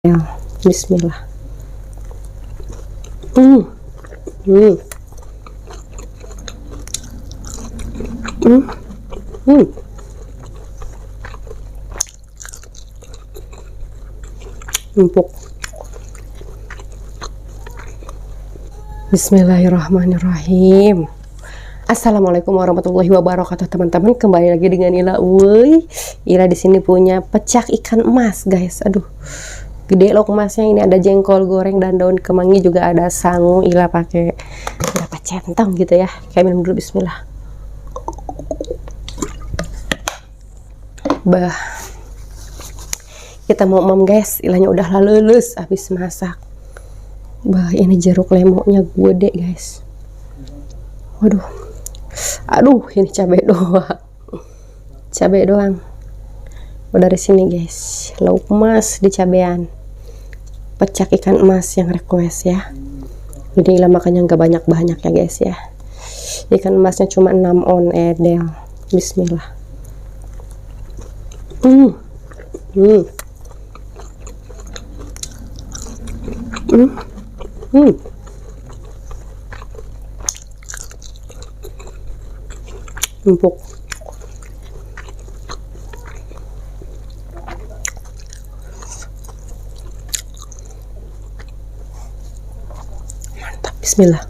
Ya, Bismillah. Hmm, hmm, hmm, hmm. Empuk. Bismillahirrahmanirrahim. Assalamualaikum warahmatullahi wabarakatuh, teman-teman. Kembali lagi dengan Ila. Woi, Ila di sini punya pecak ikan emas, guys. Aduh, gede loh emasnya. Ini ada jengkol goreng dan daun kemangi, juga ada sangu. Ila pakai berapa centang gitu ya. Kayak minum dulu. Bismillah. Bah, kita mau guys. Ilahnya udah lulus habis masak. Bah, ini jeruk lemonya gede, guys. Waduh. Aduh, ini cabai doang. Cabai doang. Oh, dari sini, guys. Lauk emas di cabean. Pecak ikan emas yang request ya. Jadi Ila makannya nggak banyak-banyak ya, guys ya. Ikan emasnya cuma 6 on edel. Bismillah. Hmm. Hmm. Hmm. Hmm. Empuk. Mantap. Bismillah.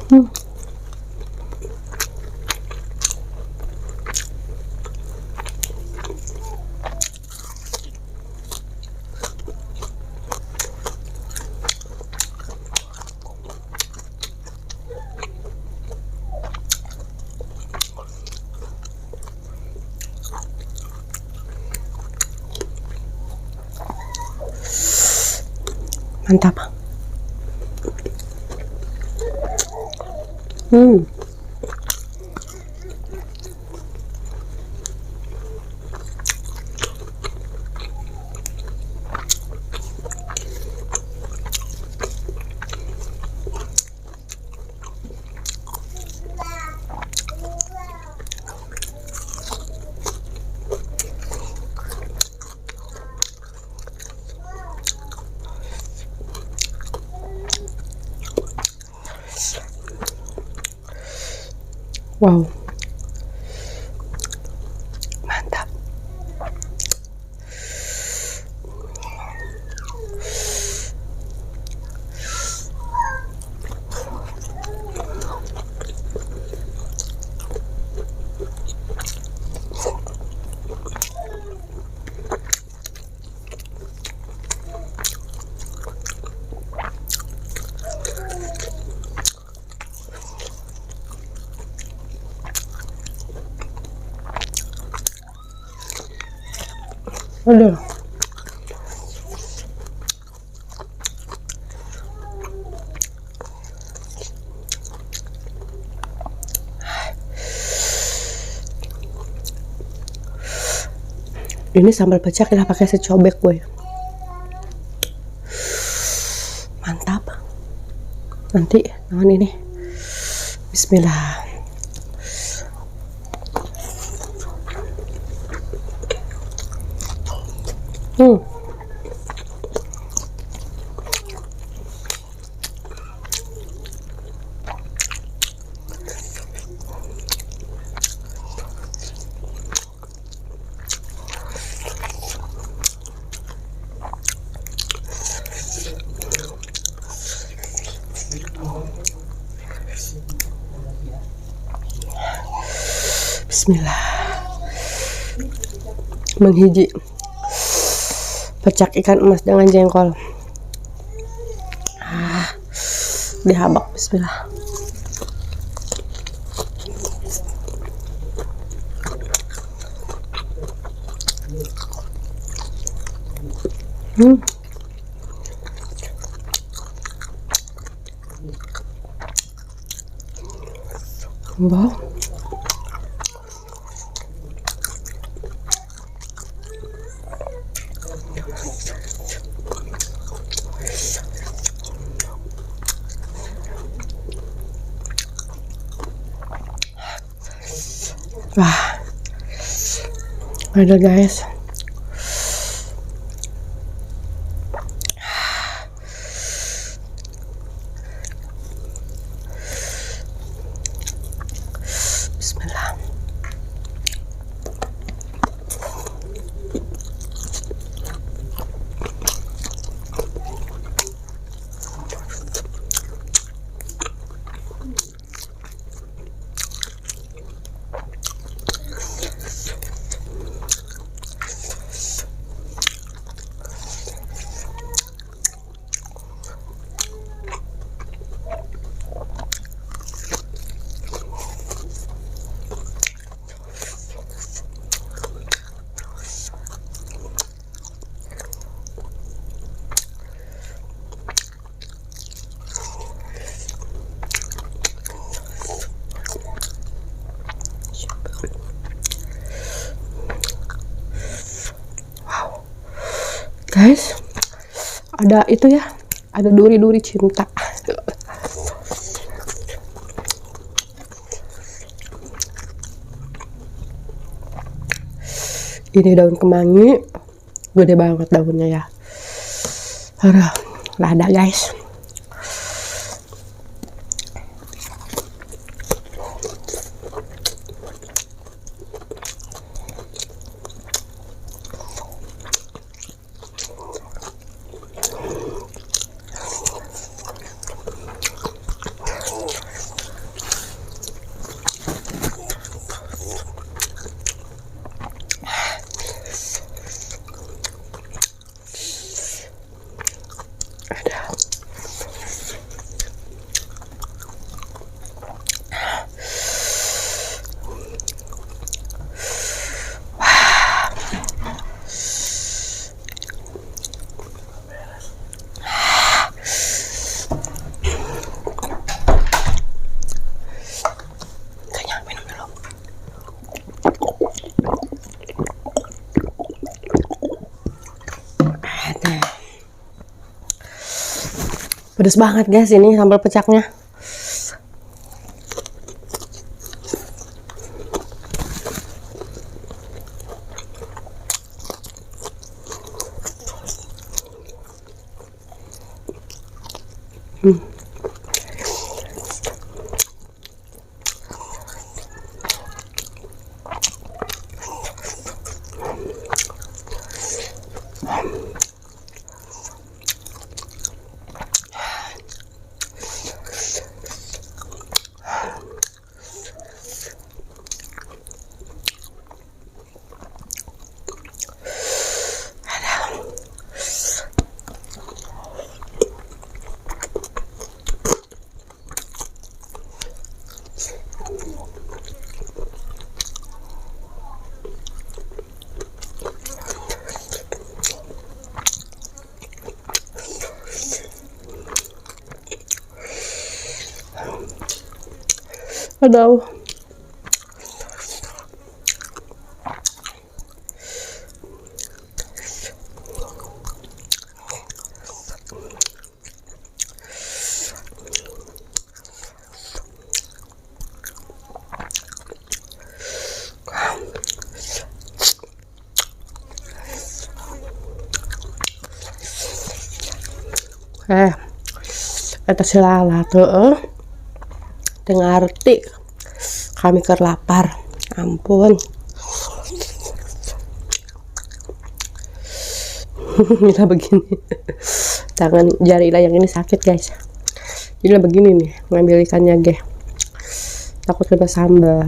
Hmm. Mantap. Hmm. Wow. Mantap. Aduh. Ini sambal pecak lah pakai secobek gue. Mantap. Nanti naon ini. Bismillah. Hmm. Bismillah. Menghiji pecak ikan emas dengan jengkol. Dihabak. Bismillah. Hmm. Wow. Wah, Ada guys. Bismillah. Guys, ada itu ya, ada duri-duri cinta. Ini daun kemangi, gede banget daunnya ya. Aduh, lada guys. Pedes banget guys ini sambal pecaknya. Aduh. Eta silala tuh dengar arti kami ker lapar, ampun. Bila begini tangan jari lah yang ini sakit guys, bila begini nih ngambil ikannya ge takut kena sambal.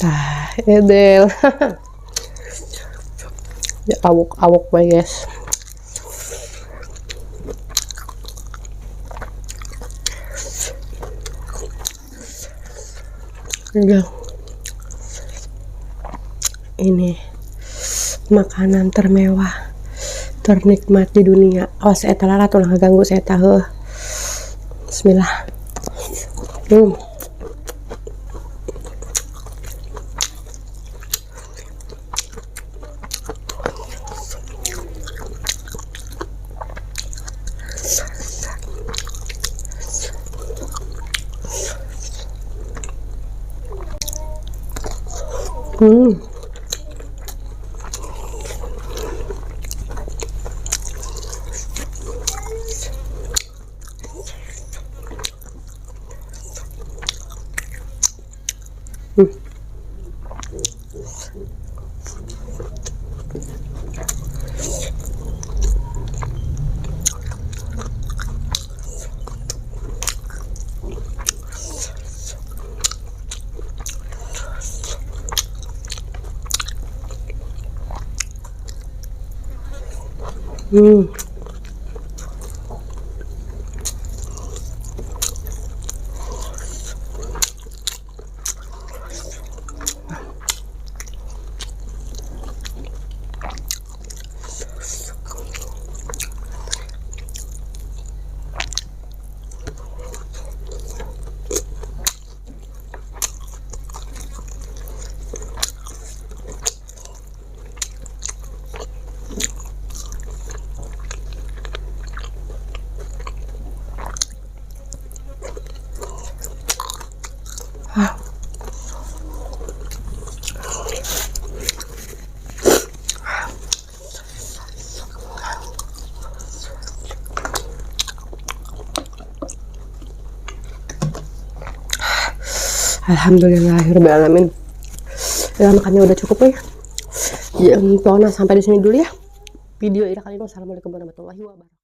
Tah, edel. Ya awuk-awuk bae guys. Udah. Ini makanan termewah, ternikmat di dunia. Awas eta lalat ulah ngaganggu saya tahu. Bismillah. Alhamdulillahirobbilalamin. Ya, makannya udah cukup ya. Ya, sampai di sini dulu ya video ini kali ini. Wassalamualaikum warahmatullahi wabarakatuh.